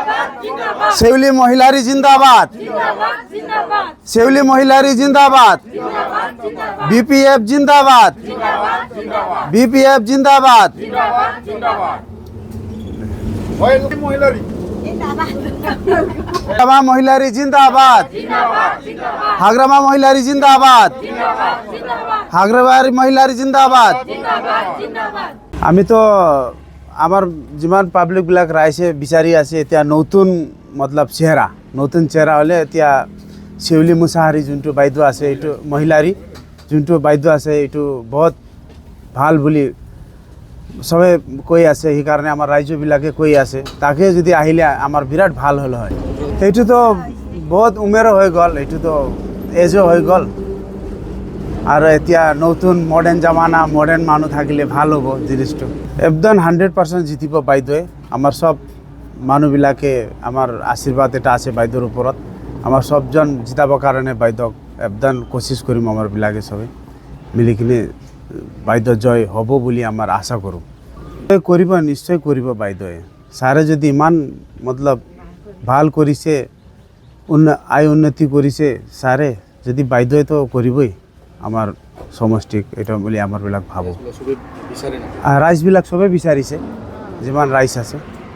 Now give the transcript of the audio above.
शेवली महिलारी जिंदाबाद, शेवली महिलारी जिंदाबाद, बीपीएफ जिंदाबाद, बीपीएफ जिंदाबाद, हाग्रामा महिलारी जिंदाबाद, हाग्रामा महिलारी जिंदाबाद, हाग्राबारी महिलारी जिंदाबाद। আমি তো আমার যিমান পাব্লিকবিলাক ৰাইজে বিচাৰি আছে এতিয়া নতুন মতলব নতুন চেহাৰা হ'লে এতিয়া শিউলি মুছাহাৰী যোনটো বাইদেউ আছে এইটো মহিলাৰী যোনটো বাইদেউ আছে এইটো বহুত ভাল বুলি সবে কৈ আছে, সেইকাৰণে আমাৰ ৰাইজবিলাকে কৈ আছে তাকে যদি আহিলে আমাৰ বিৰাট ভাল হ'ল হয়। সেইটো তো বহুত উমেৰো হৈ গ'ল, এইটো তো এজো হৈ গ'ল আৰু এতিয়া নতুন মডাৰ্ণ জামানা মডাৰ্ণ মানুহ থাকিলে ভাল হ'ব জিনিসটো। একদম 100% জিতিব বাইদেৱে। আমাৰ সব মানুহবিলাকে আমাৰ আশীৰ্বাদ এটা আছে বাইদেউৰ ওপৰত। আমাৰ সবজন জিতাবৰ কাৰণে বাইদেউক একদম কোচিছ কৰিম আমাৰবিলাকে সবে মিলি কিনে বাইদেউ জয় হ'ব বুলি আমাৰ আশা কৰোঁ। কৰিব, নিশ্চয় কৰিব বাইদেৱে। ছাৰে যদি ইমান মতলব ভাল কৰিছে, আয় উন্নতি কৰিছে ছাৰে, যদি বাইদেৱে তো কৰিবই আমাৰ সমষ্টিক, এটা বুলি আমাৰবিলাক ভাবোঁ। ৰাইজবিলাক চবেই বিচাৰিছে, যিমান ৰাইজ আছে।